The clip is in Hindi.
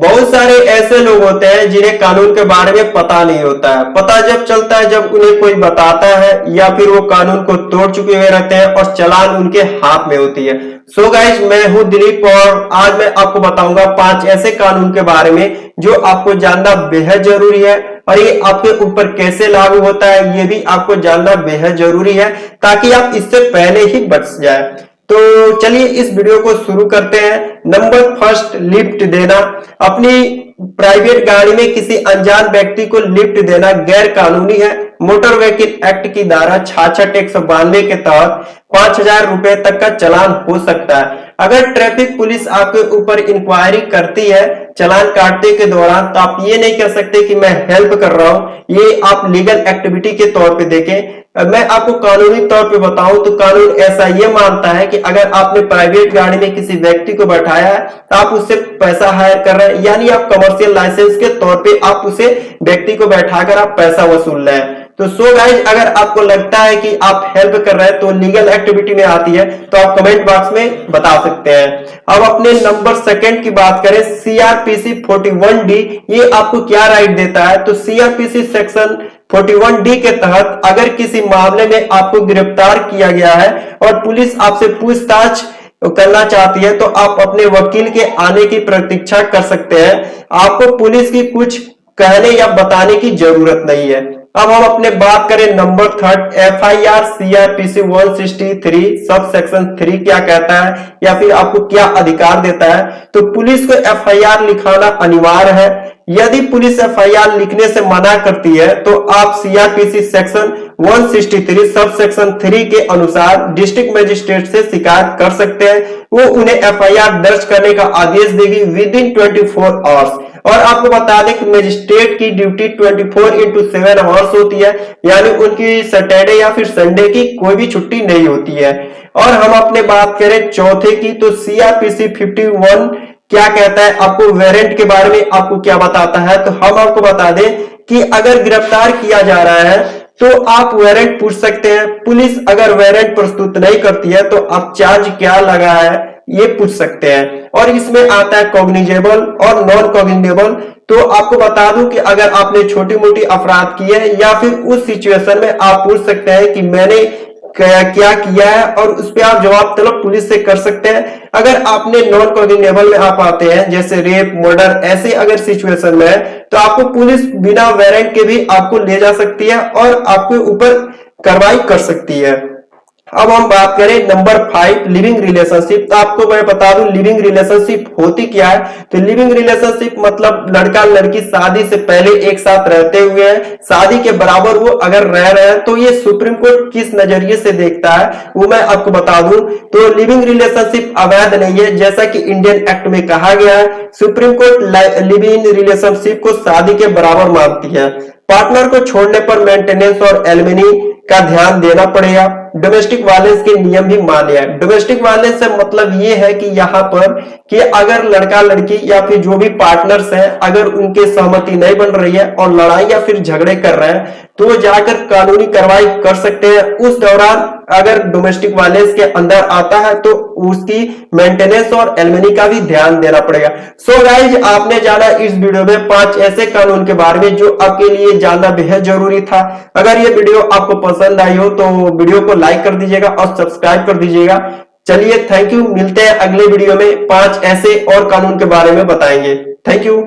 बहुत सारे ऐसे लोग होते हैं जिन्हें कानून के बारे में पता नहीं होता है। पता जब चलता है जब उन्हें कोई बताता है या फिर वो कानून को तोड़ चुके हुए रहते हैं और चालान उनके हाथ में होती है। सो गाइस, मैं हूं दिलीप और आज मैं आपको बताऊंगा 5 ऐसे कानून के बारे में जो आपको जानना बेहद जरूरी है और ये आपके ऊपर कैसे लागू होता है ये भी आपको जानना बेहद जरूरी है ताकि आप इससे पहले ही बच जाए। तो चलिए इस वीडियो को शुरू करते हैं। नंबर फर्स्ट, लिफ्ट देना। अपनी प्राइवेट गाड़ी में किसी अनजान व्यक्ति को लिफ्ट देना गैर कानूनी है। मोटर व्हीकल एक्ट की धारा 66 192 के तहत 5,000 रुपए तक का चालान हो सकता है। अगर ट्रैफिक पुलिस आपके ऊपर इंक्वायरी करती है चालान काटने के दौरान, तो आप ये नहीं कह सकते कि मैं हेल्प कर रहा हूं। ये आप लीगल एक्टिविटी के तौर पे देखें। मैं आपको कानूनी तौर पे बताऊं तो कानून ऐसा ये मानता है कि अगर आपने प्राइवेट गाड़ी में किसी व्यक्ति को बैठाया है तो आप उससे पैसा हायर कर रहे हैं, यानी आप कमर्शियल लाइसेंस के तौर पे आप उसे व्यक्ति को बैठाकर आप पैसा वसूल रहे हैं। तो सो गाइज, अगर आपको लगता है कि आप हेल्प कर रहे हैं तो लीगल एक्टिविटी में आती है तो आप कमेंट बॉक्स में बता सकते हैं। अब अपने नंबर सेकंड की बात करें, सीआरपीसी 41D ये आपको क्या राइट देता है। तो सीआरपीसी सेक्शन 41D के तहत अगर किसी मामले में आपको गिरफ्तार किया गया है और पुलिस आपसे पूछताछ करना चाहती है तो आप अपने वकील के आने की प्रतीक्षा कर सकते हैं। आपको पुलिस की कुछ कहने या बताने की जरूरत नहीं है। अब हम अपने बात करें number third, FIR CrPC 163 sub section 3 क्या कहता है या फिर आपको क्या अधिकार देता है। तो पुलिस को एफआईआर लिखाना अनिवार्य है। यदि पुलिस एफआईआर लिखने से मना करती है तो आप सीआरपीसी सेक्शन 163 सब सेक्शन 3 के अनुसार डिस्ट्रिक्ट मजिस्ट्रेट से शिकायत कर सकते हैं। वो उन्हें एफआईआर दर्ज करने का आदेश देगी विद इन 24 आवर्स। और आपको बता दें कि मजिस्ट्रेट की ड्यूटी 24x7 आवर्स होती है, यानी उनकी सैटरडे या फिर संडे की कोई भी छुट्टी नहीं होती है। और हम अपने बात करें चौथे की, तो सीआरपीसी 51 क्या कहता है, आपको वारंट के बारे में आपको क्या बताता है। तो हम आपको बता दें कि अगर गिरफ्तार किया जा रहा है तो आप वारंट पूछ सकते हैं। पुलिस अगर वारंट प्रस्तुत नहीं करती है तो आप चार्ज क्या लगा है ये पूछ सकते हैं। और इसमें आता है कॉग्निजेबल और नॉन कॉग्निजेबल। तो आपको बता दूं कि अगर आपने छोटी मोटी अपराध किए हैं या फिर उस सिचुएशन में आप पूछ सकते हैं कि मैंने क्या किया है और उस पर आप जवाब तलब पुलिस से कर सकते हैं। अगर आपने नॉन कॉग्निजेबल में आप आते हैं जैसे रेप मर्डर ऐसे अगर सिचुएशन में है तो आपको पुलिस बिना वारंट के भी आपको ले जा सकती है और आपके ऊपर कार्रवाई कर सकती है। अब हम बात करें नंबर 5, लिविंग रिलेशनशिप। तो आपको मैं बता दूं लिविंग रिलेशनशिप होती क्या है। तो लिविंग रिलेशनशिप मतलब लड़का लड़की शादी से पहले एक साथ रहते हुए हैं, शादी के बराबर वो अगर रह रहे हैं तो ये सुप्रीम कोर्ट किस नजरिए से देखता है वो मैं आपको बता दूं। तो लिविंग रिलेशनशिप अवैध नहीं है, जैसा कि इंडियन एक्ट में कहा गया है। सुप्रीम कोर्ट लिविंग रिलेशनशिप को शादी के बराबर मानती है। पार्टनर को छोड़ने पर मेंटेनेंस और एलिमनी का ध्यान देना पड़ेगा। डोमेस्टिक वायलेंस के नियम भी माने हैं। डोमेस्टिक वायलेंस से मतलब ये है कि यहाँ पर कि अगर लड़का लड़की या फिर जो भी पार्टनर्स हैं अगर उनके सहमति नहीं बन रही है और लड़ाई या फिर झगड़े कर रहे हैं तो वो जाकर कानूनी कार्रवाई कर सकते हैं। उस दौरान अगर डोमेस्टिक वायलेंस के अंदर आता है तो उसकी मेंटेनेंस और एलिमनी का भी ध्यान देना पड़ेगा। सो गाइज, आपने जाना इस वीडियो में 5 ऐसे कानून के बारे में जो आपके लिए जानना बेहद जरूरी था। अगर ये वीडियो आपको पसंद आई हो तो वीडियो को लाइक कर दीजिएगा और सब्सक्राइब कर दीजिएगा। चलिए, थैंक यू। मिलते हैं अगले वीडियो में 5 ऐसे और कानून के बारे में बताएंगे। Thank you.